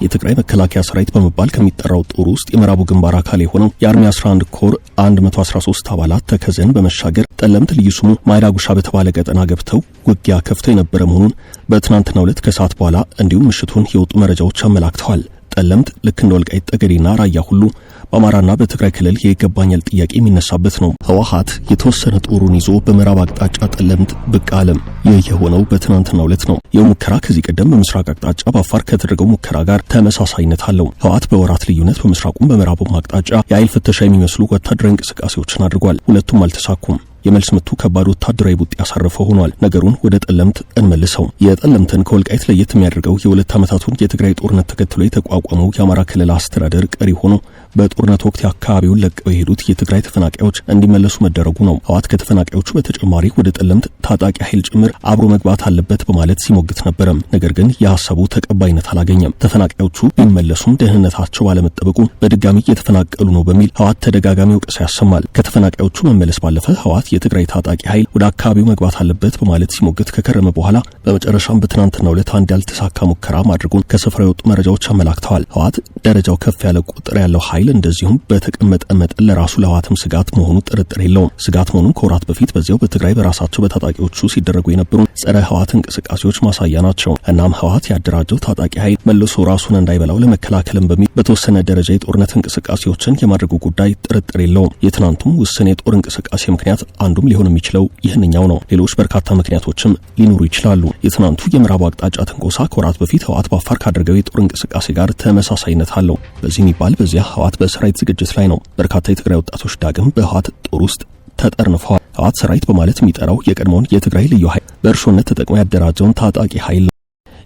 የትግራይ መከላከያ ሰራዊት በመባል ከሚጠራው ጦር ውስጥ የምዕራቡ ግንባር አካል የሆነው የአርሚ 11 ኮር 113 አባላት ተከዘን በመሻገር ጠለምት ልዩ ስሙ ማይራጉሻ በተባለ ቀጠና ገብተው ውጊያ ከፍተው የነበረ መሆኑን በትናንትናው ዕለት ከሰዓት በኋላ እንዲሁም ምሽቱን የወጡ መረጃዎች አመላክተዋል። ጠለምት ልክ እንደ ወልቃይት ጠገዴና ራያ ሁሉ በአማራና በትግራይ ክልል የይገባኛል ጥያቄ የሚነሳበት ነው። ህወሓት የተወሰነ ጦሩን ይዞ በምዕራብ አቅጣጫ ጠለምት ብቅ አለም። ይህ የሆነው በትናንትናው ዕለት ነው። ይህ ሙከራ ከዚህ ቀደም በምስራቅ አቅጣጫ በአፋር ከተደረገው ሙከራ ጋር ተመሳሳይነት አለው። ህወሓት በወራት ልዩነት በምስራቁም በምዕራቡም አቅጣጫ የኃይል ፍተሻ የሚመስሉ ወታደራዊ እንቅስቃሴዎችን አድርጓል። ሁለቱም አልተሳኩም። የመልስ ምቱ ከባድ ወታደራዊ ቡጥ ያሳረፈው ሆኗል። ነገሩን ወደ ጠለምት እንመልሰው። የጠለምትን ከወልቃይት ለየት የሚያደርገው የሁለት ዓመታቱን የትግራይ ጦርነት ተከትሎ የተቋቋመው የአማራ ክልል አስተዳደር ቀሪ ሆኖ በጦርነት ወቅት አካባቢውን ለቀው የሄዱት የትግራይ ተፈናቃዮች እንዲመለሱ መደረጉ ነው። ህወሓት ከተፈናቃዮቹ በተጨማሪ ወደ ጠለምት ታጣቂ ኃይል ጭምር አብሮ መግባት አለበት በማለት ሲሞግት ነበረም። ነገር ግን የሐሳቡ ተቀባይነት አላገኘም። ተፈናቃዮቹ ቢመለሱም ደህንነታቸው ባለመጠበቁ በድጋሚ እየተፈናቀሉ ነው በሚል ህወሓት ተደጋጋሚ ወቀሳ ያሰማል። ከተፈናቃዮቹ መመለስ ባለፈ ህወሓት የትግራይ ታጣቂ ኃይል ወደ አካባቢው መግባት አለበት በማለት ሲሞግት ከከረመ በኋላ በመጨረሻም በትናንትናው ዕለት አንድ ያልተሳካ ሙከራ ማድረጉን ከስፍራው የወጡ መረጃዎች አመላክተዋል። ህወሓት ደረጃው ከፍ ያለ ቁጥር ያለው ኃይል እንደዚሁም በተቀመጠ መጠን ለራሱ ለህወሓትም ስጋት መሆኑ ጥርጥር የለውም። ስጋት መሆኑን ከወራት በፊት በዚያው በትግራይ በራሳቸው በታጣቂዎቹ ሲደረጉ የነበሩ ጸረ ህወሓት እንቅስቃሴዎች ማሳያ ናቸው። እናም ህወሓት ያደራጀው ታጣቂ ኃይል መልሶ ራሱን እንዳይበላው ለመከላከልም በሚል በተወሰነ ደረጃ የጦርነት እንቅስቃሴዎችን የማድረጉ ጉዳይ ጥርጥር የለውም። የትናንቱም ውስን የጦር እንቅስቃሴ ምክንያት አንዱም ሊሆን የሚችለው ይህንኛው ነው። ሌሎች በርካታ ምክንያቶችም ሊኖሩ ይችላሉ። የትናንቱ የምዕራቡ አቅጣጫ ትንኮሳ ከወራት በፊት ህወሓት በአፋር ካደረገው የጦር እንቅስቃሴ ጋር ተመሳሳይነት አለው። በዚህ የሚባል በዚያ ህወሓት በሰራዊት ዝግጅት ላይ ነው። በርካታ የትግራይ ወጣቶች ዳግም በህወሓት ጦር ውስጥ ተጠርንፈዋል። ህወሓት ሰራዊት በማለት የሚጠራው የቀድሞውን የትግራይ ልዩ ኃይል በእርሾነት ተጠቅሞ ያደራጀውን ታጣቂ ኃይል ነው።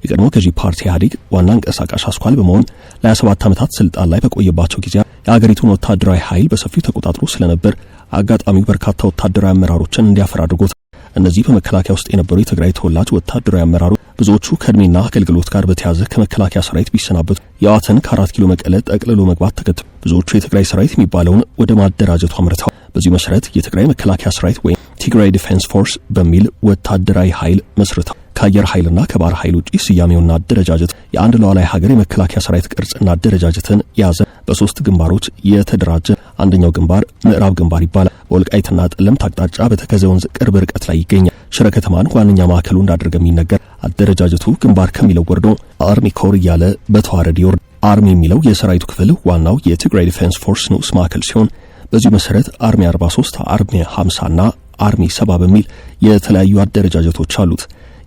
የቀድሞ ገዢ ፓርቲ ኢህአዴግ ዋና አንቀሳቃሽ አስኳል በመሆን ለ27 ዓመታት ስልጣን ላይ በቆየባቸው ጊዜ የአገሪቱን ወታደራዊ ኃይል በሰፊው ተቆጣጥሮ ስለነበር አጋጣሚው በርካታ ወታደራዊ አመራሮችን እንዲያፈራ አድርጎት እነዚህ በመከላከያ ውስጥ የነበሩ የትግራይ ተወላጅ ወታደራዊ አመራሮች ብዙዎቹ ከእድሜና አገልግሎት ጋር በተያያዘ ከመከላከያ ሰራዊት ቢሰናበቱ የህወሓትን ከ4 ኪሎ መቀለ ጠቅልሎ መግባት ተከትሎ ብዙዎቹ የትግራይ ሰራዊት የሚባለውን ወደ ማደራጀቱ አምርተዋል። በዚህ መሰረት የትግራይ መከላከያ ሰራዊት ወይም ትግራይ ዲፌንስ ፎርስ በሚል ወታደራዊ ኃይል መስርተዋል። ከአየር ኃይልና ከባህር ኃይል ውጪ ስያሜውና አደረጃጀት የአንድ ሉዓላዊ ሀገር የመከላከያ ሰራዊት ቅርጽና አደረጃጀትን የያዘ በሶስት ግንባሮች የተደራጀ አንደኛው ግንባር ምዕራብ ግንባር ይባላል። በወልቃይትና ጠለምት አቅጣጫ በተከዜ ወንዝ ቅርብ ርቀት ላይ ይገኛል። ሽረ ከተማን ዋነኛ ማዕከሉ እንዳደረገ የሚነገር አደረጃጀቱ ግንባር ከሚለው ወርዶ አርሚ ኮር እያለ በተዋረድ ይወርድ። አርሚ የሚለው የሰራዊቱ ክፍል ዋናው የትግራይ ዲፌንስ ፎርስ ንዑስ ማዕከል ሲሆን በዚህ መሰረት አርሚ 43፣ አርሚ 50 እና አርሚ 70 በሚል የተለያዩ አደረጃጀቶች አሉት።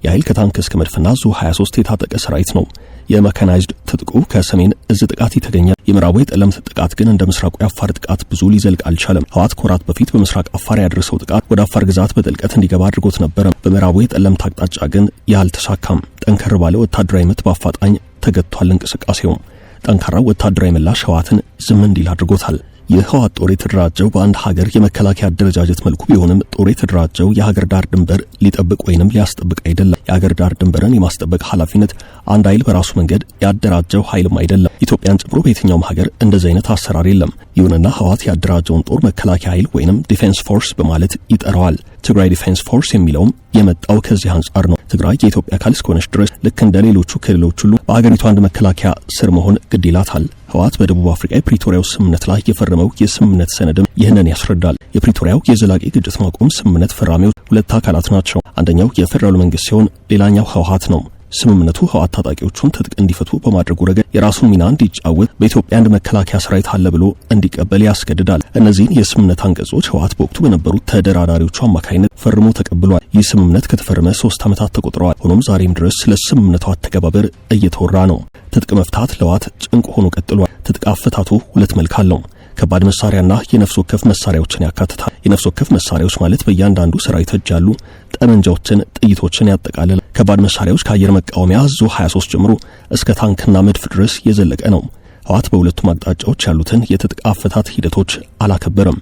የኃይል ከታንክ እስከ መድፍና ዙ 23 የታጠቀ ሰራዊት ነው። የመካናይዝድ ትጥቁ ከሰሜን እዝ ጥቃት የተገኘ የምዕራቡ የጠለምት ጥቃት ግን እንደ ምስራቁ የአፋር ጥቃት ብዙ ሊዘልቅ አልቻለም። ህወሓት ከወራት በፊት በምስራቅ አፋር ያደረሰው ጥቃት ወደ አፋር ግዛት በጥልቀት እንዲገባ አድርጎት ነበር። በምዕራቡ የጠለምት አቅጣጫ ግን ያልተሳካም። ጠንከር ባለ ወታደራዊ ምት በአፋጣኝ ተገጥቷል። እንቅስቃሴውም ጠንካራው ወታደራዊ ምላሽ ህወሓትን ዝም እንዲል አድርጎታል። የህወሓት ጦር የተደራጀው በአንድ ሀገር የመከላከያ አደረጃጀት መልኩ ቢሆንም ጦር የተደራጀው የሀገር ዳር ድንበር ሊጠብቅ ወይንም ሊያስጠብቅ አይደለም። የሀገር ዳር ድንበርን የማስጠበቅ ኃላፊነት አንድ ኃይል በራሱ መንገድ ያደራጀው ኃይልም አይደለም። ኢትዮጵያን ጨምሮ በየትኛውም ሀገር እንደዚህ አይነት አሰራር የለም። ይሁንና ህወሓት ያደራጀውን ጦር መከላከያ ኃይል ወይንም ዲፌንስ ፎርስ በማለት ይጠራዋል። ትግራይ ዲፌንስ ፎርስ የሚለውም የመጣው ከዚህ አንጻር ነው። ትግራይ የኢትዮጵያ አካል እስከሆነች ድረስ ልክ እንደ ሌሎቹ ክልሎች ሁሉ በአገሪቱ አንድ መከላከያ ስር መሆን ግድ ይላታል። ህወሓት በደቡብ አፍሪካ የፕሪቶሪያው ስምምነት ላይ የፈረመው የስምምነት ሰነድም ይህንን ያስረዳል። የፕሪቶሪያው የዘላቂ ግጭት ማቆም ስምምነት ፈራሚዎች ሁለት አካላት ናቸው። አንደኛው የፌደራሉ መንግስት ሲሆን ሌላኛው ህወሓት ነው። ስምምነቱ ህወሓት ታጣቂዎቹን ትጥቅ እንዲፈቱ በማድረጉ ረገድ የራሱን ሚና እንዲጫወት በኢትዮጵያ አንድ መከላከያ ሰራዊት አለ ብሎ እንዲቀበል ያስገድዳል። እነዚህን የስምምነት አንቀጾች ህወሓት በወቅቱ በነበሩት ተደራዳሪዎቹ አማካኝነት ፈርሞ ተቀብሏል። ይህ ስምምነት ከተፈረመ 3 ዓመታት ተቆጥረዋል። ሆኖም ዛሬም ድረስ ስለ ስምምነቱ አተገባበር እየተወራ ነው። ትጥቅ መፍታት ለህወሓት ጭንቅ ሆኖ ቀጥሏል። ትጥቅ አፈታቱ ሁለት መልክ አለው። ከባድ መሳሪያና የነፍስ ወከፍ መሳሪያዎችን ያካትታል። የነፍስ ወከፍ መሳሪያዎች ማለት በእያንዳንዱ ሰራዊት እጅ ያሉ ጠመንጃዎችን፣ ጥይቶችን ያጠቃልላል። ከባድ መሳሪያዎች ከአየር መቃወሚያ ዙ 23 ጀምሮ እስከ ታንክና መድፍ ድረስ የዘለቀ ነው። ህወሓት በሁለቱም አቅጣጫዎች ያሉትን የትጥቅ አፈታት ሂደቶች አላከበረም።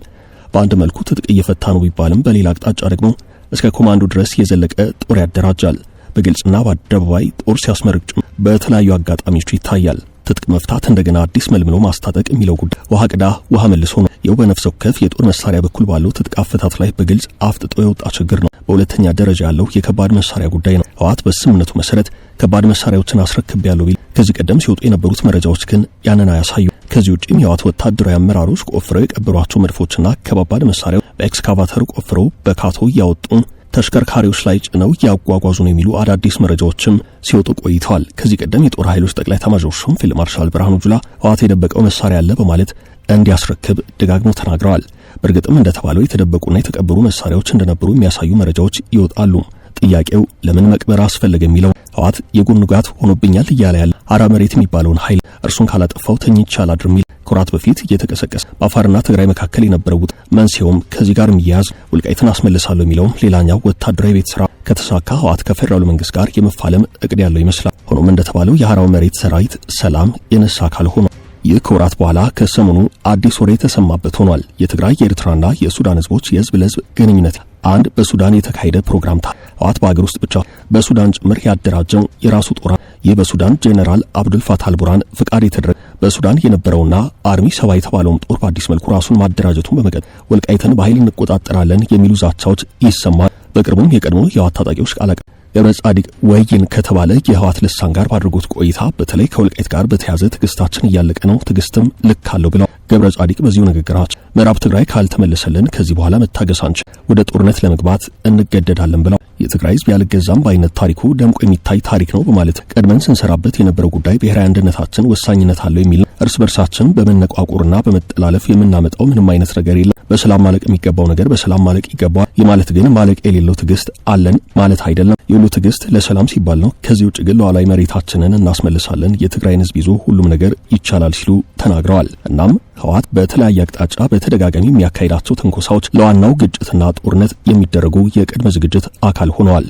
በአንድ መልኩ ትጥቅ እየፈታ ነው ቢባልም በሌላ አቅጣጫ ደግሞ እስከ ኮማንዶ ድረስ የዘለቀ ጦር ያደራጃል። በግልጽና በአደባባይ ጦር ሲያስመርቅ በተለያዩ አጋጣሚዎች ይታያል። ትጥቅ መፍታት እንደገና አዲስ መልምሎ ማስታጠቅ የሚለው ጉዳይ ውሃ ቅዳ ውሃ መልሶ ነው። ይኸው በነፍስ ወከፍ የጦር መሳሪያ በኩል ባለው ትጥቅ አፈታት ላይ በግልጽ አፍጥጦ የወጣ ችግር ነው። በሁለተኛ ደረጃ ያለው የከባድ መሳሪያ ጉዳይ ነው። ህወሓት በስምምነቱ መሰረት ከባድ መሳሪያዎችን አስረክቤያለሁ ቢል ከዚህ ቀደም ሲወጡ የነበሩት መረጃዎች ግን ያንን አያሳዩ። ከዚህ ውጪም የህወሓት ወታደራዊ አመራሮች ቆፍረው የቀበሯቸው መድፎችና ከባባድ መሳሪያው በኤክስካቫተር ቆፍረው በካቶ እያወጡ ተሽከርካሪዎች ላይ ጭነው ያጓጓዙ ነው የሚሉ አዳዲስ መረጃዎችም ሲወጡ ቆይተዋል። ከዚህ ቀደም የጦር ኃይሎች ጠቅላይ ኤታማዦር ሹም ፊልድ ማርሻል ብርሃኑ ጁላ ህወሓት የደበቀው መሳሪያ አለ በማለት እንዲያስረክብ ደጋግመው ተናግረዋል። በእርግጥም እንደተባለው የተደበቁና የተቀበሩ መሳሪያዎች እንደነበሩ የሚያሳዩ መረጃዎች ይወጣሉ። ጥያቄው ለምን መቅበር አስፈለገ የሚለው ህወሓት የጎን ጉዳት ሆኖብኛል እያለ ያለ አራ መሬት የሚባለውን ኃይል እርሱን ካላጠፋው ተኝቼ አላድርም የሚል ከወራት በፊት እየተቀሰቀሰ በአፋርና ትግራይ መካከል የነበረው መንስኤውም ከዚህ ጋር የሚያያዝ ወልቃይትን አስመልሳለሁ የሚለው ሌላኛው ወታደራዊ ቤት ስራ ከተሳካ ህወሓት ከፌደራሉ መንግስት ጋር የመፋለም እቅድ ያለው ይመስላል። ሆኖም እንደተባለው የአራው መሬት ሰራዊት ሰላም የነሳ አካል ሆኖ ይህ ከወራት በኋላ ከሰሞኑ አዲስ ወሬ የተሰማበት ሆኗል። የትግራይ የኤርትራና የሱዳን ህዝቦች የህዝብ ለህዝብ ግንኙነት አንድ በሱዳን የተካሄደ ፕሮግራም ህወሓት በአገር ውስጥ ብቻ በሱዳን ጭምር ያደራጀው የራሱ ጦር ይህ በሱዳን ጄኔራል አብዱል ፋታህ አልቡርሃን ፍቃድ የተደረገ በሱዳን የነበረውና አርሚ 70 የተባለውን ጦር በአዲስ መልኩ ራሱን ማደራጀቱን በመቀጠል ወልቃይትን በኃይል እንቆጣጠራለን የሚሉ ዛቻዎች ይሰማል። በቅርቡም የቀድሞ የህወሓት ታጣቂዎች ቃል አቀባይ ገብረ ጻዲቅ ወይን ከተባለ የህወሓት ልሳን ጋር ባደረጉት ቆይታ በተለይ ከወልቃይት ጋር በተያያዘ ትግስታችን እያለቀ ነው፣ ትግስትም ልክ አለው ብለው ገብረ ጻዲቅ በዚሁ ንግግራቸው ምዕራብ ትግራይ ካልተመለሰልን ከዚህ በኋላ መታገስ አንችል፣ ወደ ጦርነት ለመግባት እንገደዳለን ብለው የትግራይ ህዝብ ያልገዛም ባይነት ታሪኩ ደምቆ የሚታይ ታሪክ ነው በማለት ቀድመን ስንሰራበት የነበረው ጉዳይ ብሔራዊ አንድነታችን ወሳኝነት አለው የሚል እርስ በርሳችን በመነቋቁርና በመጠላለፍ የምናመጣው ምንም አይነት ነገር የለም፣ በሰላም ማለቅ የሚገባው ነገር በሰላም ማለቅ ይገባል። የማለት ግን ማለቅ የሌለው ትግስት አለን ማለት አይደለም። የሁሉ ትግስት ለሰላም ሲባል ነው። ከዚህ ውጭ ግን ሉዓላዊ መሬታችንን እናስመልሳለን፣ የትግራይን ህዝብ ይዞ ሁሉም ነገር ይቻላል ሲሉ ተናግረዋል። እናም ህወሓት በተለያየ አቅጣጫ በተደጋጋሚ የሚያካሂዳቸው ትንኮሳዎች ለዋናው ግጭትና ጦርነት የሚደረጉ የቅድመ ዝግጅት አካል ሆነዋል።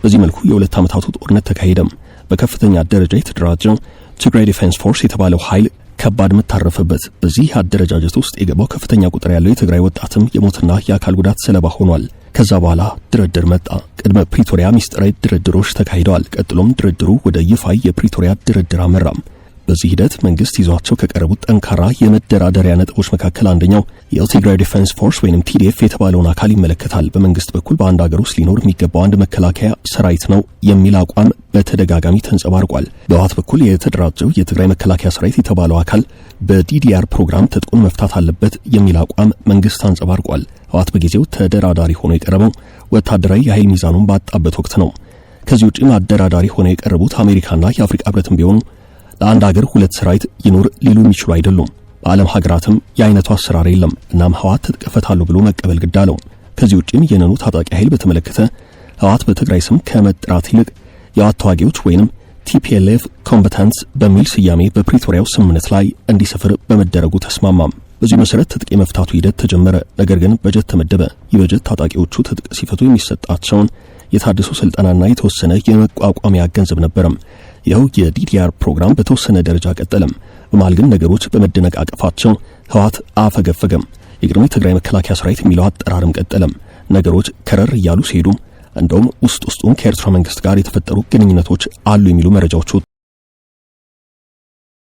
በዚህ መልኩ የሁለት ዓመታቱ ጦርነት ተካሄደም። በከፍተኛ ደረጃ የተደራጀው ትግራይ ዲፌንስ ፎርስ የተባለው ኃይል ከባድ መታረፈበት። በዚህ አደረጃጀት ውስጥ የገባው ከፍተኛ ቁጥር ያለው የትግራይ ወጣትም የሞትና የአካል ጉዳት ሰለባ ሆኗል። ከዛ በኋላ ድርድር መጣ። ቅድመ ፕሪቶሪያ ሚስጥራዊ ድርድሮች ተካሂደዋል። ቀጥሎም ድርድሩ ወደ ይፋይ የፕሪቶሪያ ድርድር አመራም። በዚህ ሂደት መንግስት ይዟቸው ከቀረቡት ጠንካራ የመደራደሪያ ነጥቦች መካከል አንደኛው የትግራይ ዲፌንስ ፎርስ ወይንም ቲዲኤፍ የተባለውን አካል ይመለከታል። በመንግስት በኩል በአንድ ሀገር ውስጥ ሊኖር የሚገባው አንድ መከላከያ ሰራዊት ነው የሚል አቋም በተደጋጋሚ ተንጸባርቋል። በህወሓት በኩል የተደራጀው የትግራይ መከላከያ ሰራዊት የተባለው አካል በዲዲአር ፕሮግራም ትጥቁን መፍታት አለበት የሚል አቋም መንግስት አንጸባርቋል። ህወሓት በጊዜው ተደራዳሪ ሆኖ የቀረበው ወታደራዊ የኃይል ሚዛኑን ባጣበት ወቅት ነው። ከዚህ ውጪም አደራዳሪ ሆነው የቀረቡት አሜሪካና የአፍሪካ ህብረትም ቢሆኑ ለአንድ ሀገር ሁለት ሰራዊት ይኖር ሊሉ የሚችሉ አይደሉም። በዓለም ሀገራትም የአይነቱ አሰራር የለም። እናም ህወሓት ትጥቅ እፈታለሁ ብሎ መቀበል ግድ አለው። ከዚህ ውጪም የነኑ ታጣቂ ኃይል በተመለከተ ህወሓት በትግራይ ስም ከመጥራት ይልቅ የህወሓት ተዋጊዎች ወይንም ቲፒኤልኤፍ ኮምባታንትስ በሚል ስያሜ በፕሪቶሪያው ስምምነት ላይ እንዲሰፍር በመደረጉ ተስማማም። በዚህ መሰረት ትጥቅ የመፍታቱ ሂደት ተጀመረ። ነገር ግን በጀት ተመደበ። ይህ በጀት ታጣቂዎቹ ትጥቅ ሲፈቱ የሚሰጣቸውን የታደሰ ስልጠናና የተወሰነ የመቋቋሚያ ገንዘብ ነበረም። ይኸው የዲዲአር ፕሮግራም በተወሰነ ደረጃ ቀጠለም። በመሃል ግን ነገሮች በመደነቃቀፋቸው ህወሓት አፈገፈገም። የቀድሞ የትግራይ መከላከያ ሰራዊት የሚለው አጠራርም ቀጠለም። ነገሮች ከረር እያሉ ሲሄዱ እንደውም ውስጡን ከኤርትራ መንግስት ጋር የተፈጠሩ ግንኙነቶች አሉ የሚሉ መረጃዎች ወጡ።